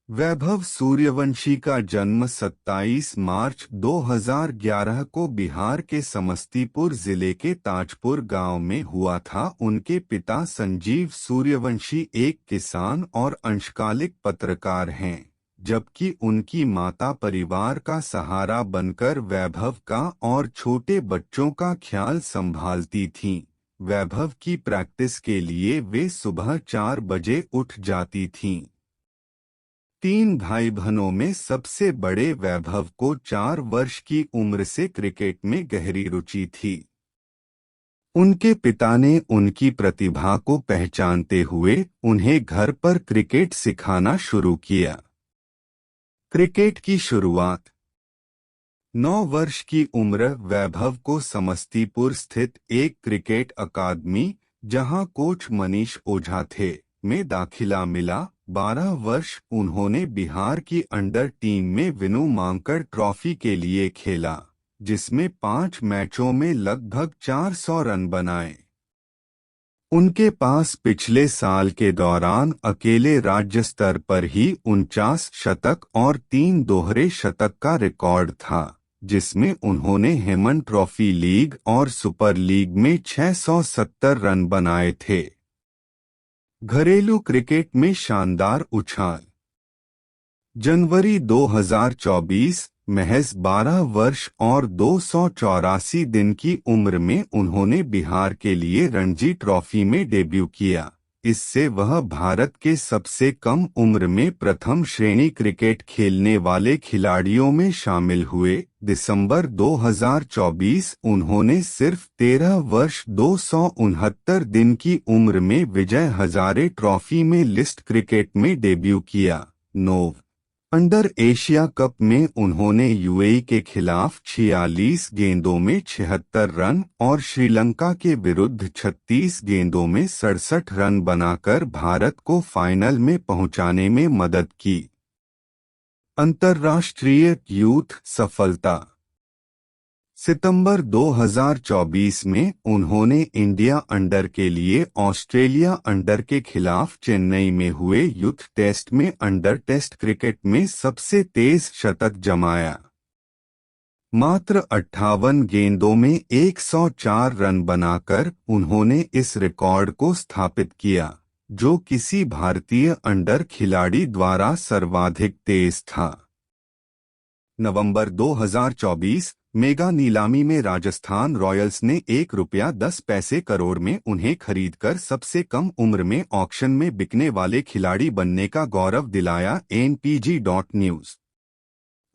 वैभव सूर्यवंशी का जन्म 27 मार्च 2011 को बिहार के समस्तीपुर जिले के ताजपुर गांव में हुआ था। उनके पिता संजीव सूर्यवंशी एक किसान और अंशकालिक पत्रकार हैं, जबकि उनकी माता परिवार का सहारा बनकर वैभव का और छोटे बच्चों का ख्याल संभालती थीं। वैभव की प्रैक्टिस के लिए वे सुबह 4 बजे उठ जाती थीं। 3 भाई बहनों में सबसे बड़े वैभव को 4 वर्ष की उम्र से क्रिकेट में गहरी रुचि थी। उनके पिता ने उनकी प्रतिभा को पहचानते हुए उन्हें घर पर क्रिकेट सिखाना शुरू किया। क्रिकेट की शुरुआत 9 वर्ष की उम्र वैभव को समस्तीपुर स्थित एक क्रिकेट अकादमी, जहां कोच मनीष ओझा थे, में दाखिला मिला। 12 वर्ष उन्होंने बिहार की अंडर टीम में विनू मांकड़ ट्रॉफी के लिए खेला, जिसमें 5 मैचों में लगभग 400 रन बनाए। उनके पास पिछले साल के दौरान अकेले राज्य स्तर पर ही 49 शतक और 3 दोहरे शतक का रिकॉर्ड था, जिसमें उन्होंने हेमन ट्रॉफी लीग और सुपर लीग में 670 रन बनाए थे। घरेलू क्रिकेट में शानदार उछाल। जनवरी 2024, महज 12 वर्ष और 284 दिन की उम्र में उन्होंने बिहार के लिए रणजी ट्रॉफी में डेब्यू किया। इससे वह भारत के सबसे कम उम्र में प्रथम श्रेणी क्रिकेट खेलने वाले खिलाड़ियों में शामिल हुए। दिसंबर 2024, उन्होंने सिर्फ 13 वर्ष 269 दिन की उम्र में विजय हजारे ट्रॉफी में लिस्ट क्रिकेट में डेब्यू किया। नोव अंडर एशिया कप में उन्होंने यूएई के खिलाफ 46 गेंदों में 76 रन और श्रीलंका के विरुद्ध 36 गेंदों में 67 रन बनाकर भारत को फाइनल में पहुंचाने में मदद की। अंतर्राष्ट्रीय यूथ सफलता। सितंबर 2024 में उन्होंने इंडिया अंडर के लिए ऑस्ट्रेलिया अंडर के खिलाफ चेन्नई में हुए यूथ टेस्ट में अंडर टेस्ट क्रिकेट में सबसे तेज शतक जमाया। मात्र 58 गेंदों में 104 रन बनाकर उन्होंने इस रिकॉर्ड को स्थापित किया, जो किसी भारतीय अंडर खिलाड़ी द्वारा सर्वाधिक तेज था। नवंबर 2024, मेगा नीलामी में राजस्थान रॉयल्स ने ₹1.10 करोड़ में उन्हें खरीदकर सबसे कम उम्र में ऑक्शन में बिकने वाले खिलाड़ी बनने का गौरव दिलाया। NPG.News।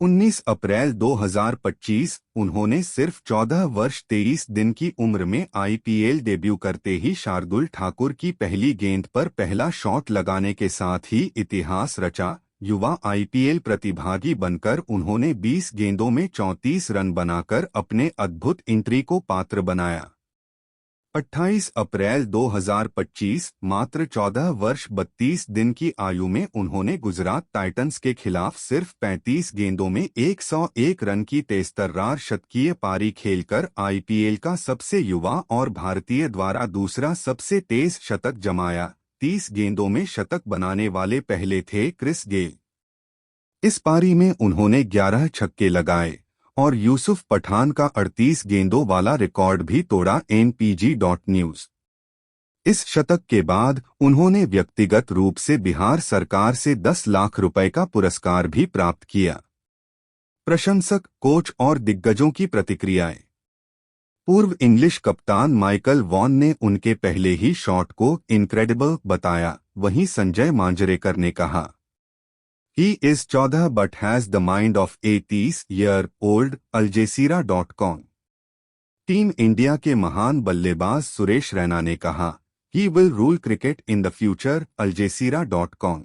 19 अप्रैल 2025, उन्होंने सिर्फ 14 वर्ष 23 दिन की उम्र में IPL डेब्यू करते ही शार्दुल ठाकुर की पहली गेंद पर पहला शॉट लगाने के साथ ही इतिहास रचा। युवा IPL प्रतिभागी बनकर उन्होंने 20 गेंदों में 34 रन बनाकर अपने अद्भुत एंट्री को पात्र बनाया। 28 अप्रैल 2025, मात्र 14 वर्ष 32 दिन की आयु में उन्होंने गुजरात टाइटंस के खिलाफ सिर्फ 35 गेंदों में 101 रन की तेजतर्रार शतकीय पारी खेलकर IPL का सबसे युवा और भारतीय द्वारा दूसरा सबसे तेज शतक जमाया। 30 गेंदों में शतक बनाने वाले पहले थे क्रिस गेल। इस पारी में उन्होंने 11 छक्के लगाए और यूसुफ पठान का 38 गेंदों वाला रिकॉर्ड भी तोड़ा। NPG.News। इस शतक के बाद उन्होंने व्यक्तिगत रूप से बिहार सरकार से 10 लाख रुपए का पुरस्कार भी प्राप्त किया। प्रशंसक, कोच और दिग्गजों की प्रतिक्रियाएं। पूर्व इंग्लिश कप्तान माइकल वॉन ने उनके पहले ही शॉट को इनक्रेडिबल बताया। वहीं संजय मांजरेकर ने कहा, he is 14 but has the mind of 80-year-old। Al Jazeera. Team India के महान बल्लेबाज सुरेश रैना ने कहा, he will rule cricket in the future. Al Jazeera.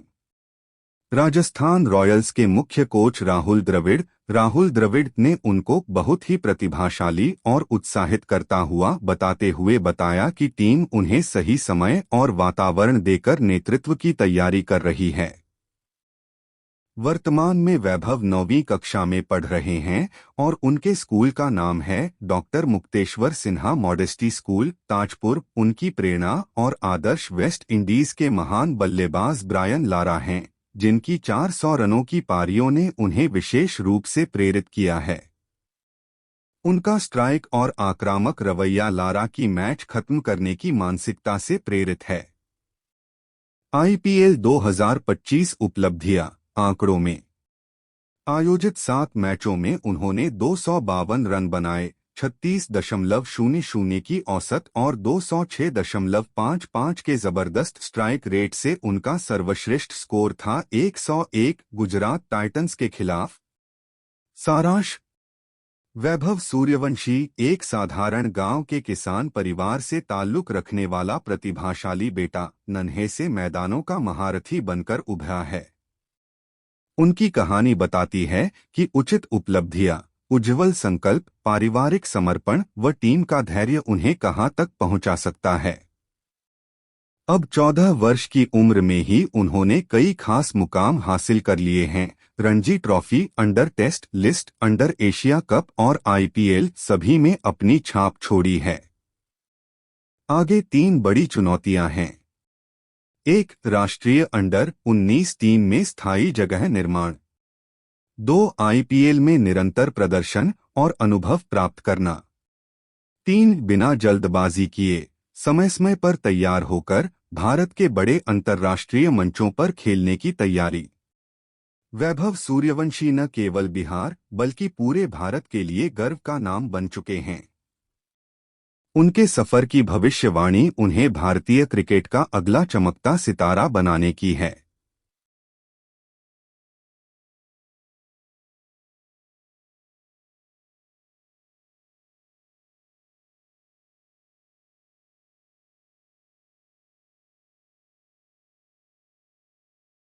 Rajasthan Royals के मुख्य कोच राहुल द्रविड़ ने उनको बहुत ही प्रतिभाशाली और उत्साहित करता हुआ बताते हुए बताया कि टीम उन्हें सही समय और वातावरण देकर नेतृत्व की तैयारी कर रही है। वर्तमान में वैभव 9वीं कक्षा में पढ़ रहे हैं और उनके स्कूल का नाम है doctor Mukteshwar Sinha modesty school, Tajpur. उनकी प्रेरणा और आदर्श वेस्ट इंडीज के महान बल्लेबाज ब्रायन लारा हैं, जिनकी 400 रनों की पारियों ने उन्हें विशेष रूप से प्रेरित किया है। उनका स्ट्राइक और आक्रामक रवैया लारा की मैच खत्म करने की मानसिकता से प्रेरित है। आईपीएल 2025 उपलब्धियां। आंकड़ों में आयोजित 7 मैचों में उन्होंने 252 रन बनाए, 36.00 की औसत और 206.55 के जबरदस्त स्ट्राइक रेट से उनका सर्वश्रेष्ठ स्कोर था 101 गुजरात टाइटंस के खिलाफ। सारांश। वैभव सूर्यवंशी एक साधारण गांव के किसान परिवार से ताल्लुक रखने वाला प्रतिभाशाली बेटा नन्हे से मैदानों का महारथी बनकर उभरा है। उनकी कहानी बताती है कि उचित उपलब्धियां, उज्जवल संकल्प, पारिवारिक समर्पण व टीम का धैर्य उन्हें कहां तक पहुंचा सकता है। अब 14 वर्ष की उम्र में ही उन्होंने कई खास मुकाम हासिल कर लिए हैं। Ranji trophy, under test list, under Asia cup और आईपीएल सभी में अपनी छाप छोड़ी है। आगे 3 बड़ी चुनौतियां हैं। 1. राष्ट्रीय अंडर 19 टीम में स्थायी जगह निर्माण। 2. आईपीएल में निरंतर प्रदर्शन और अनुभव प्राप्त करना। 3. बिना जल्दबाजी किए समय समय पर तैयार होकर भारत के बड़े अंतर्राष्ट्रीय मंचों पर खेलने की तैयारी। वैभव सूर्यवंशी न केवल बिहार बल्कि पूरे भारत के लिए गर्व का नाम बन चुके हैं। उनके सफर की भविष्यवाणी उन्हें भारतीय क्रिकेट का अगला चमकता सितारा बनाने की है।